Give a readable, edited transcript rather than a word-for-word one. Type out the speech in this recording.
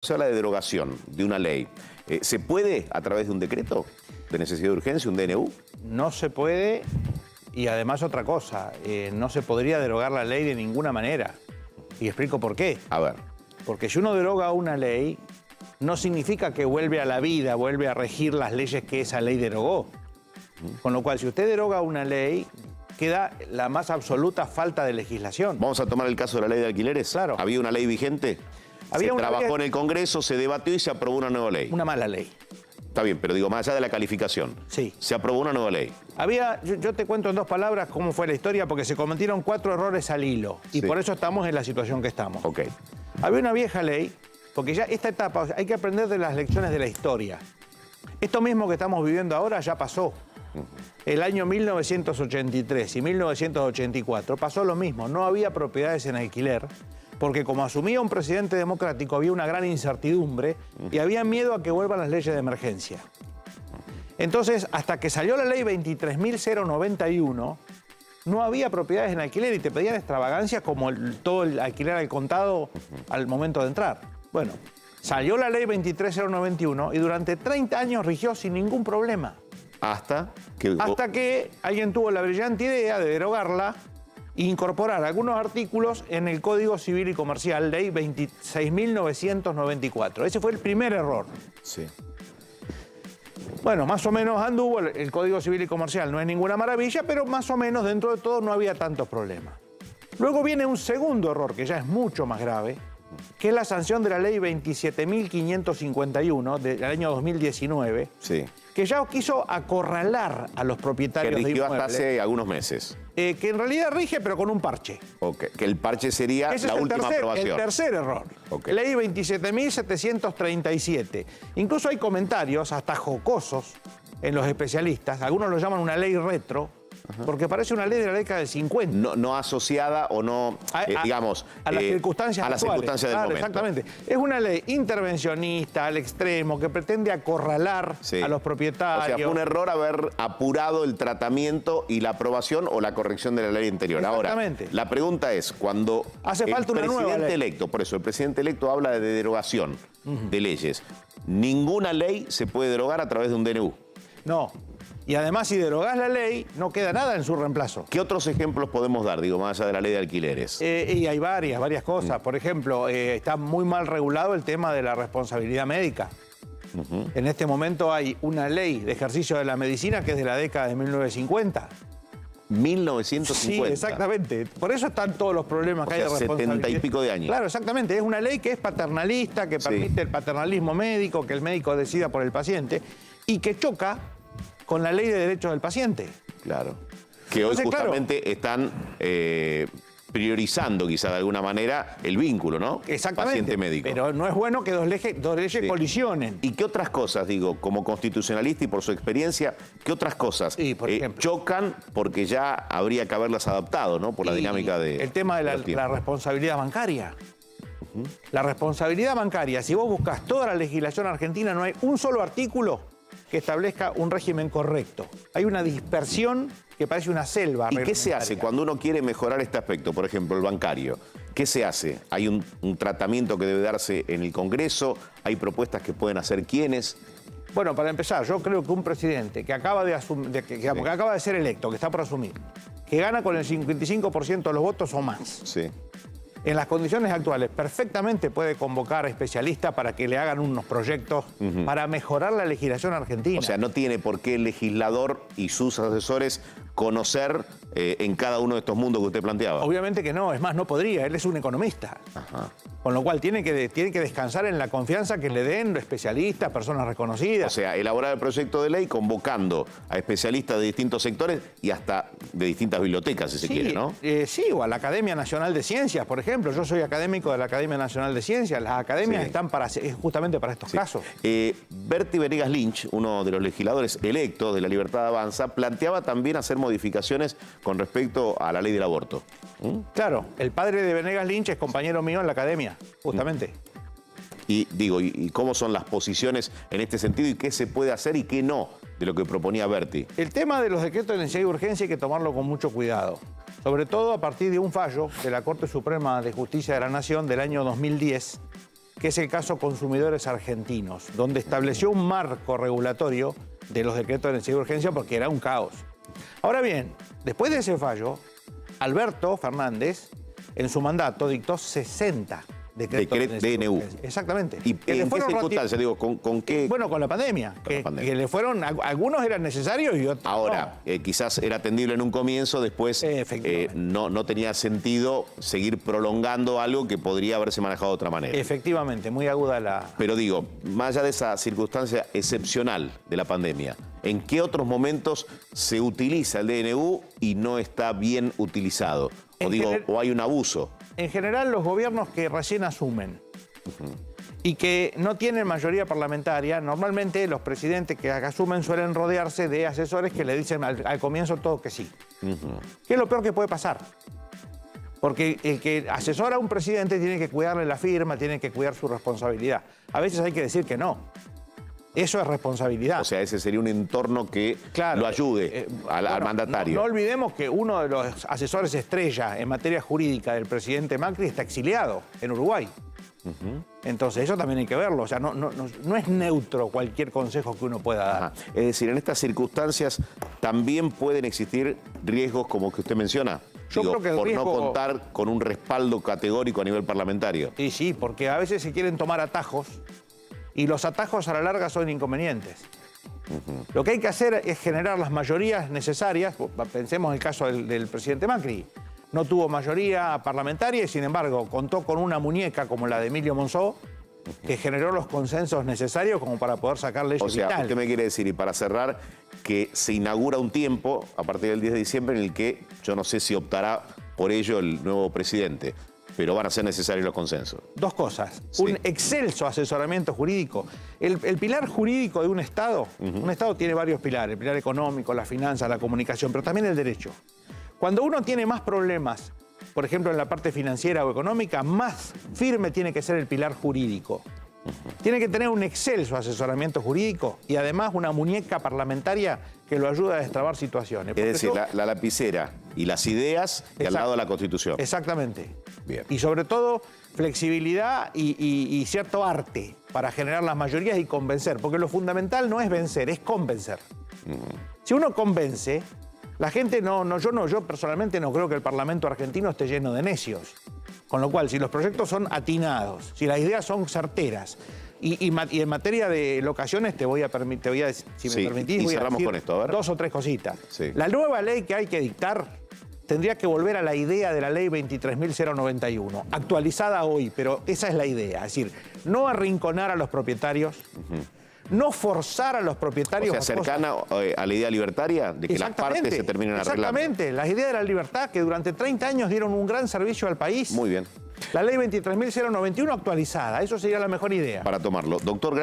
Se habla de derogación de una ley. ¿Se puede a través de un decreto de necesidad de urgencia, un DNU? No se puede, y además otra cosa, no se podría derogar la ley de ninguna manera. Y explico por qué. A ver. Porque si uno deroga una ley, no significa que vuelve a la vida, vuelve a regir las leyes que esa ley derogó. Con lo cual, si usted deroga una ley, queda la más absoluta falta de legislación. Vamos a tomar el caso de la ley de alquileres. Claro. ¿Había una ley vigente? Se trabajó en el Congreso, se debatió y se aprobó una nueva ley. Una mala ley. Está bien, pero digo, más allá de la calificación. Sí. Se aprobó una nueva ley. Yo te cuento en 2 palabras cómo fue la historia, porque se cometieron 4 errores al hilo. Y Sí. por eso estamos en la situación que estamos. Ok. Había una vieja ley, porque ya esta etapa, hay que aprender de las lecciones de la historia. Esto mismo que estamos viviendo ahora ya pasó. El año 1983 y 1984 pasó lo mismo. No había propiedades en alquiler, porque como asumía un presidente democrático, había una gran incertidumbre y había miedo a que vuelvan las leyes de emergencia. Entonces, hasta que salió la ley 23.091, no había propiedades en alquiler y te pedían extravagancias como todo el alquiler al contado al momento de entrar. Bueno, salió la ley 23.091 y durante 30 años rigió sin ningún problema. Hasta que Alguien tuvo la brillante idea de derogarla e incorporar algunos artículos en el Código Civil y Comercial, ley 26.994. Ese fue el primer error. Sí. Bueno, más o menos anduvo el Código Civil y Comercial. No es ninguna maravilla, pero más o menos dentro de todo no había tantos problemas. Luego viene un segundo error, que ya es mucho más grave, que es la sanción de la ley 27.551 del año 2019, Sí. que ya quiso acorralar a los Que propietarios de rigió hasta inmuebles. hace algunos meses. Que en realidad rige, pero con un parche. Ok. Que el parche sería Ese la es última el aprobación. tercer error. Ok. Ley 27.737. Incluso hay comentarios, hasta jocosos, en los especialistas. Algunos lo llaman una ley retro, porque parece una ley de la década del 50. No asociada o no, digamos... a las circunstancias a las actuales. circunstancias del Claro, momento. exactamente. Es una ley intervencionista al extremo que pretende acorralar Sí. a los O propietarios. sea, fue un error haber apurado el tratamiento y la aprobación o la corrección de la ley anterior. Exactamente. Ahora, la pregunta es, cuando Hace falta una nueva presidente ley. electo, por eso el presidente electo habla de derogación de leyes, ninguna ley se puede derogar a través de un DNU. No. Y además, si derogás la ley, no queda nada en su reemplazo. ¿Qué otros ejemplos podemos dar, digo, más allá de la ley de alquileres? Y hay varias cosas. Por ejemplo, está muy mal regulado el tema de la responsabilidad médica. En este momento hay una ley de ejercicio de la medicina que es de la década de 1950. 1950. Sí, exactamente. Por eso están todos los problemas que hay de sea, responsabilidad. 70 y pico de años. Claro, exactamente. Es una ley que es paternalista, que permite el paternalismo médico, que el médico decida por el paciente y que choca con la ley de derechos del paciente. Claro. Que hoy Entonces, justamente están priorizando quizá de alguna manera el vínculo, ¿no? Exactamente. Paciente-médico. Pero no es bueno que dos leyes Sí. colisionen. ¿Y qué otras cosas, digo, como constitucionalista y por su experiencia, qué otras cosas Sí, por ejemplo. chocan porque ya habría que haberlas adaptado, ¿no? Por la Y dinámica de... el tema de los tiempos. la responsabilidad bancaria. La responsabilidad bancaria, si vos buscas toda la legislación argentina, no hay un solo artículo que establezca un régimen correcto. Hay una dispersión que parece una selva. ¿Y qué se hace reglamentaria. cuando uno quiere mejorar este aspecto? Por ejemplo, el bancario. ¿Qué se hace? ¿Hay un tratamiento que debe darse en el Congreso? ¿Hay propuestas que pueden hacer quiénes? Bueno, para empezar, yo creo que un presidente que acaba de acaba de ser electo, que está por asumir, que gana con el 55% de los votos o más, Sí. en las condiciones actuales perfectamente puede convocar a especialistas para que le hagan unos proyectos para mejorar la legislación argentina. O sea, no tiene por qué el legislador y sus asesores conocer en cada uno de estos mundos que usted planteaba. Obviamente que no, es más, no podría, él es un economista. Ajá. Con lo cual tiene que descansar en la confianza que le den especialistas, personas reconocidas. O sea, elaborar el proyecto de ley convocando a especialistas de distintos sectores y hasta de distintas bibliotecas, si se quiere, ¿no? Sí, o a la Academia Nacional de Ciencias, por ejemplo. Yo soy académico de la Academia Nacional de Ciencias. Las academias Sí. están justamente para estos casos. Berti Venegas Lynch, uno de los legisladores electos de La Libertad Avanza, planteaba también hacer modificaciones con respecto a la ley del aborto. Claro, el padre de Venegas Lynch es compañero mío en la academia, justamente. Y digo, ¿y cómo son las posiciones en este sentido y qué se puede hacer y qué no de lo que proponía Berti? El tema de los decretos de necesidad y urgencia hay que tomarlo con mucho cuidado. Sobre todo a partir de un fallo de la Corte Suprema de Justicia de la Nación del año 2010, que es el caso Consumidores Argentinos, donde estableció un marco regulatorio de los decretos de necesidad y urgencia porque era un caos. Ahora bien, después de ese fallo, Alberto Fernández, en su mandato, dictó 60 decretos de necesidad y DNU. urgencia. Exactamente. ¿Y en qué circunstancias? Digo, ¿con qué? Bueno, con la pandemia. Que le fueron, algunos eran necesarios y otros Ahora, no. quizás era atendible en un comienzo, después Efectivamente. no tenía sentido seguir prolongando algo que podría haberse manejado de otra manera. Efectivamente, muy aguda la... Pero digo, más allá de esa circunstancia excepcional de la pandemia, ¿en qué otros momentos se utiliza el DNU y no está bien utilizado? O hay un abuso. En general, los gobiernos que recién asumen y que no tienen mayoría parlamentaria, normalmente los presidentes que asumen suelen rodearse de asesores que le dicen al comienzo todo que sí. Que es lo peor que puede pasar. Porque el que asesora a un presidente tiene que cuidarle la firma, tiene que cuidar su responsabilidad. A veces hay que decir que no. Eso es responsabilidad. O sea, ese sería un entorno que Claro, lo ayude al mandatario. No olvidemos que uno de los asesores estrella en materia jurídica del presidente Macri está exiliado en Uruguay. Entonces, eso también hay que verlo. O sea, no es neutro cualquier consejo que uno pueda dar. Ajá. Es decir, en estas circunstancias también pueden existir riesgos como que usted menciona. Yo creo que el por riesgo... no contar con un respaldo categórico a nivel parlamentario. Y sí, porque a veces se quieren tomar atajos y los atajos a la larga son inconvenientes. Lo que hay que hacer es generar las mayorías necesarias. Pensemos en el caso del presidente Macri. No tuvo mayoría parlamentaria y, sin embargo, contó con una muñeca como la de Emilio Monzó, que generó los consensos necesarios como para poder sacar leyes O sea, vitales. usted me quiere decir, y para cerrar, que se inaugura un tiempo, a partir del 10 de diciembre, en el que yo no sé si optará por ello el nuevo presidente, pero van a ser necesarios los consensos. Dos cosas. Sí. Un excelso asesoramiento jurídico. El pilar jurídico de un Estado tiene varios pilares. El pilar económico, la finanza, la comunicación, pero también el derecho. Cuando uno tiene más problemas, por ejemplo, en la parte financiera o económica, más firme tiene que ser el pilar jurídico. Tiene que tener un excelso asesoramiento jurídico y además una muñeca parlamentaria que lo ayuda a destrabar situaciones. Es decir, la lapicera y las ideas y al lado de la Constitución. Exactamente. Bien. Y sobre todo, flexibilidad y cierto arte para generar las mayorías y convencer. Porque lo fundamental no es vencer, es convencer. Si uno convence, la gente yo personalmente no creo que el Parlamento argentino esté lleno de necios. Con lo cual, si los proyectos son atinados, si las ideas son certeras, y en materia de locaciones te voy a decir, si me permitís, y voy a cerramos decir con esto, a ver. 2 o 3 cositas. Sí. La nueva ley que hay que dictar tendría que volver a la idea de la ley 23.091, actualizada hoy, pero esa es la idea. Es decir, no arrinconar a los propietarios, no forzar a los propietarios... O sea, cercana a la idea libertaria de que las partes se terminen arreglando. Exactamente, las ideas de la libertad que durante 30 años dieron un gran servicio al país. Muy bien. La ley 23.091 actualizada, eso sería la mejor idea. Para tomarlo. Doctor